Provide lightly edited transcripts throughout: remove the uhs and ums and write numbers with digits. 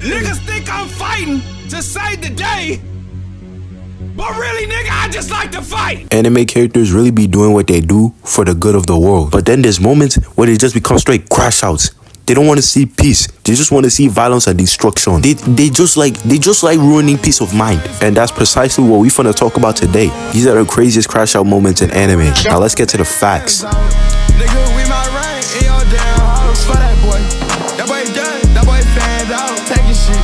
Niggas think I'm fighting to save the day, but really, nigga, I just like to fight. Anime characters really be doing what they do for the good of the world. But then there's moments where they just become straight Crashouts. They don't want to see peace. They just want to see violence and destruction. They just like ruining peace of mind. And that's precisely what we finna talk about today. These are the craziest crash out moments in anime. Now let's get to the facts. Nigga, we might rain in your damn house for that boy. That boy done, that boy fanned out, taking shit.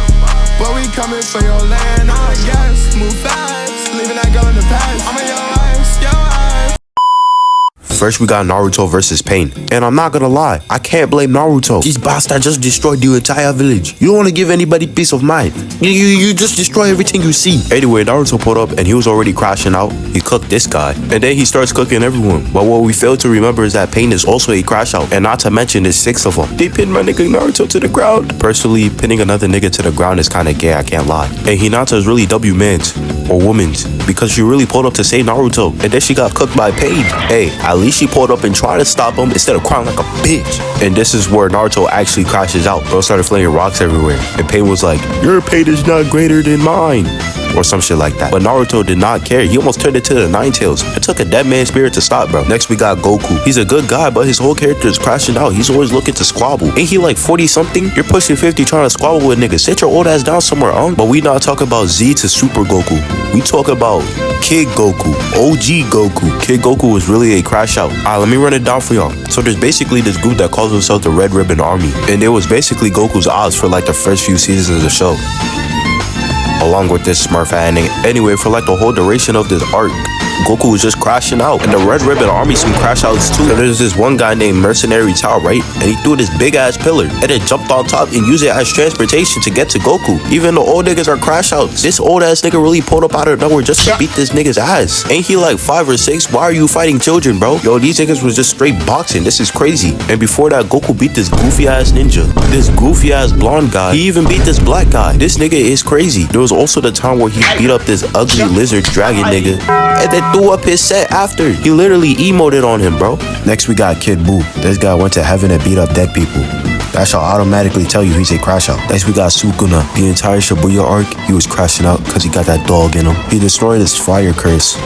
But we coming for your land, I guess. Move fast, leaving that girl in the past. I'm in your eyes, your eyes. First, we got Naruto versus Pain. And I'm not gonna lie, I can't blame Naruto. This bastard just destroyed the entire village. You don't want to give anybody peace of mind. You just destroy everything you see. Anyway, Naruto pulled up and he was already crashing out. He cooked this guy. And then he starts cooking everyone. But what we fail to remember is that Pain is also a crash out. And not to mention, there's 6 of them. They pinned my nigga Naruto to the ground. Personally, pinning another nigga to the ground is kind of gay, I can't lie. And Hinata is really W-mans or woman's because she really pulled up to save Naruto. And then she got cooked by Pain. Hey, at least she pulled up and tried to stop him instead of crying like a bitch. And this is where Naruto actually crashes out. Bro started flinging rocks everywhere. And Pain was like, your pain is not greater than mine. Or some shit like that. But Naruto did not care. He almost turned into the Nine Tails. It took a dead man's spirit to stop, bro. Next, we got Goku. He's a good guy, but his whole character is crashing out. He's always looking to squabble. Ain't he like 40-something? You're pushing 50 trying to squabble with niggas. Sit your old ass down somewhere, But we not talking about Z to Super Goku. We talk about Kid Goku, OG Goku. Kid Goku was really a crash out. Alright, let me run it down for y'all. So there's basically this group that calls themselves the Red Ribbon Army. And it was basically Goku's odds for like the first few seasons of the show, along with this Smurf ending. Anyway, for like the whole duration of this arc, Goku was just crashing out. And the Red Ribbon Army some crash outs too. So there's this one guy named Mercenary Tao, right? And he threw this big ass pillar and then jumped on top and used it as transportation to get to Goku. Even the old niggas are crash outs. This old ass nigga really pulled up out of nowhere just to beat this nigga's ass. Ain't he like 5 or 6? Why are you fighting children, bro? Yo, these niggas was just straight boxing. This is crazy. And before that, Goku beat this goofy ass ninja. This goofy ass blonde guy. He even beat this black guy. This nigga is crazy. There was also the time where he beat up this ugly lizard dragon nigga and then threw up his set after. He literally emoted on him, bro. Next, we got Kid Buu. This guy went to heaven and beat up dead people. That shall automatically tell you he's a crash out. Next, we got Sukuna. The entire Shibuya arc, he was crashing out because he got that dog in him. He destroyed his fire curse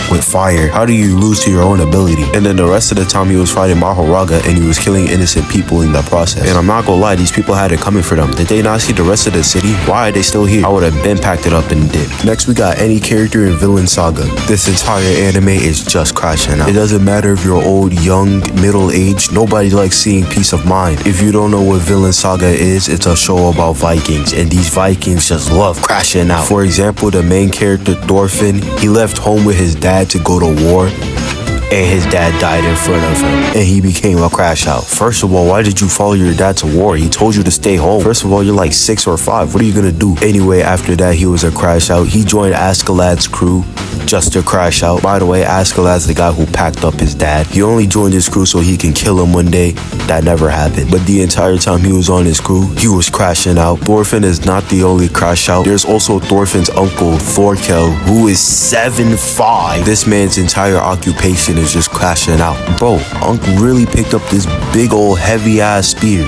with fire. How do you lose to your own ability? And then the rest of the time he was fighting Mahoraga and he was killing innocent people in the process. And I'm not gonna lie, these people had it coming for them. Did they not see the rest of the city? Why are they still here? I would have been packed it up and did. Next, we got any character in Villain Saga. This entire anime is just crashing out. It doesn't matter if you're old, young, middle-aged. Nobody likes seeing peace of mind. If you don't know what Villain Saga is, it's a show about Vikings, and these Vikings just love crashing out. For example, the main character Thorfinn, he left home with his dad to go to war, and his dad died in front of him, and he became a crash out. First of all, why did you follow your dad to war? He told you to stay home. First of all, you're like 6 or 5. What are you gonna do? Anyway, after that, he was a crash out. He joined Askeladd's crew just to crash out. By the way, Askeladd's the guy who packed up his dad. He only joined his crew so he can kill him one day. That never happened. But the entire time he was on his crew, he was crashing out. Thorfinn is not the only crash out. There's also Thorfinn's uncle, Thorkel, who is 7'5". This man's entire occupation is just crashing out. Bro, Unc really picked up this big old heavy ass spear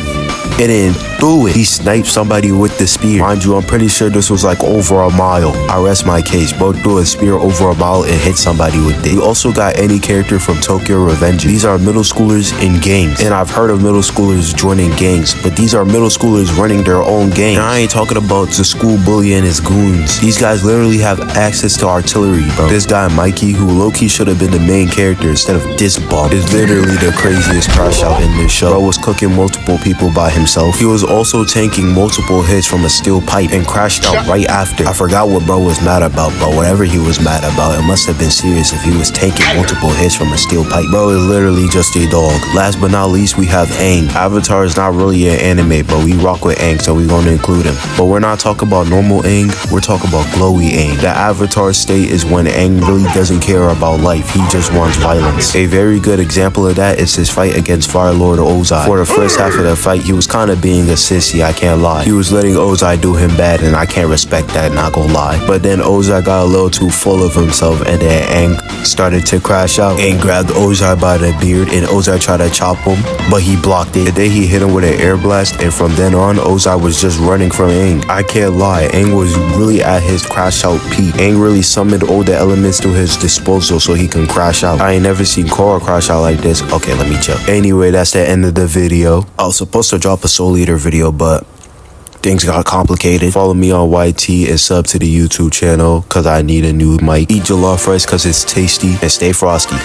and then threw it. He sniped somebody with the spear. Mind you, I'm pretty sure this was like over a mile. I rest my case. Bro threw a spear over a mile and hit somebody with it. You also got any character from Tokyo Revengers. These are middle schoolers in gangs. And I've heard of middle schoolers joining gangs, but these are middle schoolers running their own gangs. And I ain't talking about the school bully and his goons. These guys literally have access to artillery, bro. This guy Mikey, who low-key should have been the main character instead of this bum, is literally the craziest crash out in this show. Bro was cooking multiple people by himself. He was also tanking multiple hits from a steel pipe and crashed out right after. I forgot what bro was mad about, but whatever he was mad about, it must have been serious if he was tanking multiple hits from a steel pipe. Bro is literally just a dog. Last but not least, we have Aang. Avatar is not really an anime, but we rock with Aang, so we're going to include him. But we're not talking about normal Aang, we're talking about glowy Aang. The Avatar state is when Aang really doesn't care about life, he just wants violence. A very good example of that is his fight against Fire Lord Ozai. For the first half of the fight, he was kind of being a sissy, I can't lie. He was letting Ozai do him bad, and I can't respect that, not gonna lie. But then Ozai got a little too full of himself, and then Aang started to crash out. Aang grabbed Ozai by the beard, and Ozai tried to chop him, but he blocked it. And then he hit him with an air blast, and from then on, Ozai was just running from Aang. I can't lie, Aang was really at his crash out peak. Aang really summoned all the elements to his disposal so he can crash out. I ain't never seen Korra crash out like this. Okay, let me chill. Anyway, that's the end of the video. I was supposed to drop a Soul Eater video, but things got complicated. Follow me on YT and sub to the YouTube channel, cause I need a new mic. Eat jollof rice cause it's tasty, and stay frosty.